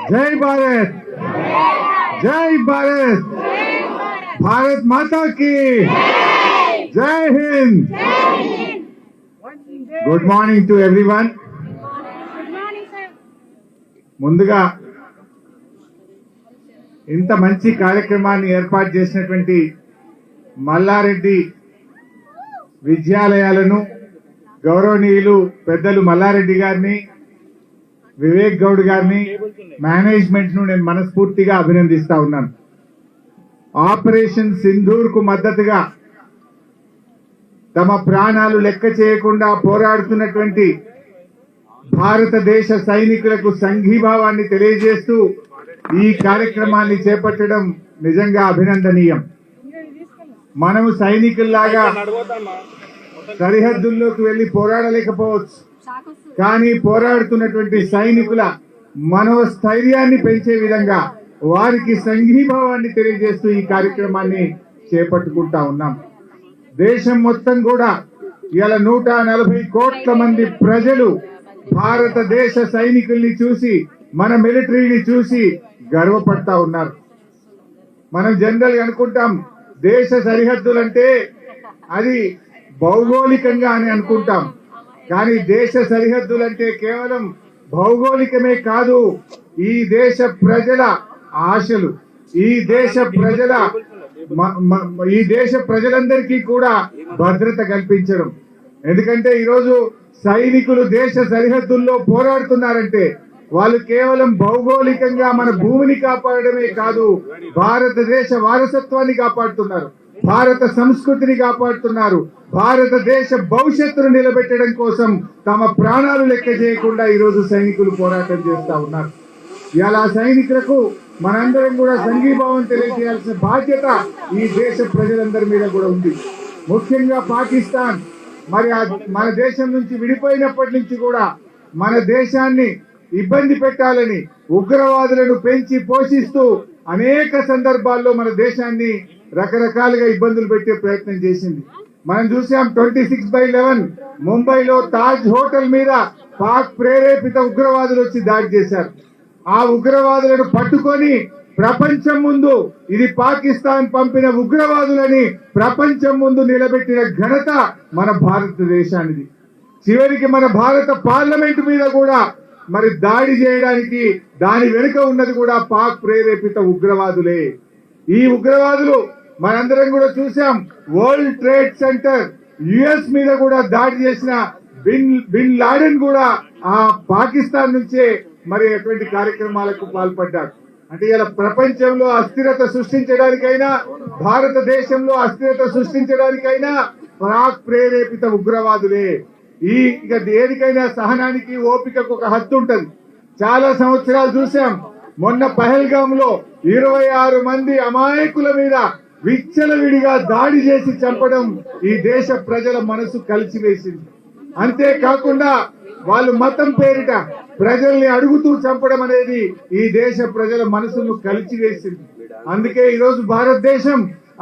जय भारत, जय भारत, भारत माता की जय Hind. Good morning to everyone. ముందుగా ఇంత మంచి కార్యక్రమాన్ని ఏర్పాటు చేసినటువంటి మల్లారెడ్డి విద్యాలయాలను గౌరవనీయులు పెద్దలు మల్లారెడ్డి గారిని, వివేక్ గౌడ్ గారిని, మేనేజ్మెంట్ ను నేను మనస్ఫూర్తిగా అభినందిస్తా ఉన్నాను। ఆపరేషన్ సింధూర్ కు మద్దతుగా తమ ప్రాణాలు లెక్క చేయకుండా పోరాడుతున్నటువంటి భారతదేశ సైనికులకు సంఘీభావాన్ని తెలియజేస్తూ ఈ కార్యక్రమాన్ని చేపట్టడం నిజంగా అభినందనీయం। మనము సైనికుల్లాగా సరిహద్దుల్లోకి వెళ్లి పోరాడలేకపోవచ్చు, కానీ పోరాడుతున్నటువంటి సైనికుల మనోస్థైర్యాన్ని పెంచే విధంగా వారికి సంఘీభావాన్ని తెలియజేస్తూ ఈ కార్యక్రమాన్ని చేపట్టుకుంటా ఉన్నాం। దేశం మొత్తం కూడా ఇలా 140 కోట్ల మంది ప్రజలు భారతదేశ సైనికుల్ని చూసి, మన మిలిటరీని చూసి గర్వపడతా ఉన్నారు। మనం జనరల్ గా అనుకుంటాం దేశ సరిహద్దులంటే అది భౌగోళికంగా అని అనుకుంటాం, కానీ దేశ సరిహద్దులంటే కేవలం భౌగోళికమే కాదు, ఈ దేశ ప్రజల ఆశలు, ఈ దేశ ప్రజలందరికీ కూడా భద్రత కల్పించడం। ఎందుకంటే ఈరోజు సైనికులు దేశ సరిహద్దుల్లో పోరాడుతున్నారంటే వాళ్ళు కేవలం భౌగోళికంగా మన భూమిని కాపాడమే కాదు, భారతదేశ వారసత్వాన్ని కాపాడుతున్నారు, భారత సంస్కృతిని కాపాడుతున్నారు, భారతదేశ భవిష్యత్తును నిలబెట్టడం కోసం తమ ప్రాణాలు లెక్క చేయకుండా ఈరోజు సైనికులు పోరాటం చేస్తా ఉన్నారు। ఇలా సైనికులకు మనందరం కూడా సంఘీభావం తెలియజేయాల్సిన బాధ్యత ఈ దేశ ప్రజలందరి మీద కూడా ఉంది। ముఖ్యంగా పాకిస్తాన్ మరి మన దేశం నుంచి విడిపోయినప్పటి నుంచి కూడా మన దేశాన్ని ఇబ్బంది పెట్టాలని ఉగ్రవాదులను పెంచి పోషిస్తూ అనేక సందర్భాల్లో మన దేశాన్ని రకరకాలుగా ఇబ్బందులు పెట్టే ప్రయత్నం చేసింది। మనం చూసాం 26/11 ముంబైలో తాజ్ హోటల్ మీద పాక్ ప్రేరేపిత ఉగ్రవాదులు వచ్చి దాడి చేశారు। ఆ ఉగ్రవాదులను పట్టుకొని ప్రపంచం ముందు ఇది పాకిస్తాన్ పంపిన ఉగ్రవాదులని ప్రపంచం ముందు నిలబెట్టిన ఘనత మన భారతదేశానిది। చివరికి మన భారత పార్లమెంట్ మీద కూడా మరి దాడి చేయడానికి దాని వెనుక ఉన్నది కూడా పాక్ ప్రేరేపిత ఉగ్రవాదులే। ఈ ఉగ్రవాదులు మనందరం కూడా చూసాం, వరల్డ్ ట్రేడ్ సెంటర్ యుఎస్ మీద కూడా దాడి చేసిన బిన్ లాడెన్ కూడా ఆ పాకిస్తాన్ నుంచే మరి ఎటువంటి కార్యక్రమాలకు పాల్పడ్డాడు। అంటే ఇలా ప్రపంచంలో అస్థిరత సృష్టించడానికైనా, భారతదేశంలో అస్థిరత సృష్టించడానికైనా పాక్ ప్రేరేపిత ఉగ్రవాదులే। ఇక దేనికైనా సహనానికి, ఓపికకు ఒక హద్దు ఉంటది। చాలా సంవత్సరాలు చూసాం, మొన్న పహల్గామ్ లో 26 మంది అమాయకుల మీద విచ్చలవిడిగా దాడి చేసి చంపడం ఈ దేశ ప్రజల మనసు కలిసివేసింది। అంతేకాకుండా వాళ్ళు మతం పేరిట ప్రజల్ని అడుగుతూ చంపడం అనేది ఈ దేశ ప్రజల మనసును కలిసివేసింది। అందుకే ఈరోజు భారతదేశం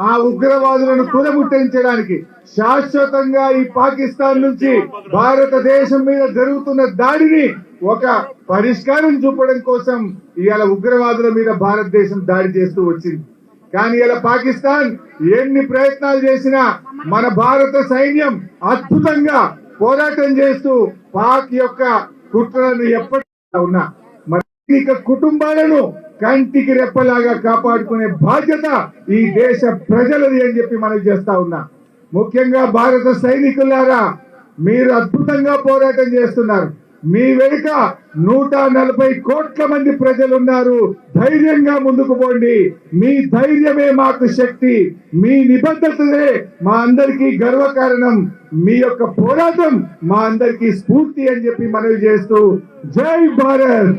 ఆ ఉగ్రవాదులను కుదముట్టించడానికి శాశ్వతంగా ఈ పాకిస్తాన్ నుంచి భారతదేశం మీద జరుగుతున్న దాడిని ఒక పరిష్కారం చూపడం కోసం ఇవాళ ఉగ్రవాదుల మీద భారతదేశం దాడి చేస్తూ వచ్చింది। కానీ ఇలా పాకిస్తాన్ ఎన్ని ప్రయత్నాలు చేసినా మన భారత సైన్యం అద్భుతంగా పోరాటం చేస్తూ పాక్ యొక్క కుట్రలను ఎప్పటికీ ఉన్నా మరి కుటుంబాలను కంటికి రెప్పలాగా కాపాడుకునే బాధ్యత ఈ దేశ ప్రజలది అని చెప్పి మనం చేస్తా ఉన్నా। ముఖ్యంగా భారత సైనికులారా, మీరు అద్భుతంగా పోరాటం చేస్తున్నారు, మీ వెనుక 140 కోట్ల మంది ప్రజలు ఉన్నారు। ధైర్యంగా ముందుకు పోండి, మీ ధైర్యమే మాకు శక్తి, మీ నిబద్ధతే మా అందరికీ గర్వకారణం, మీ యొక్క పోరాటం మా అందరికీ స్ఫూర్తి అని చెప్పి మనవి చేస్తూ జై భారత్।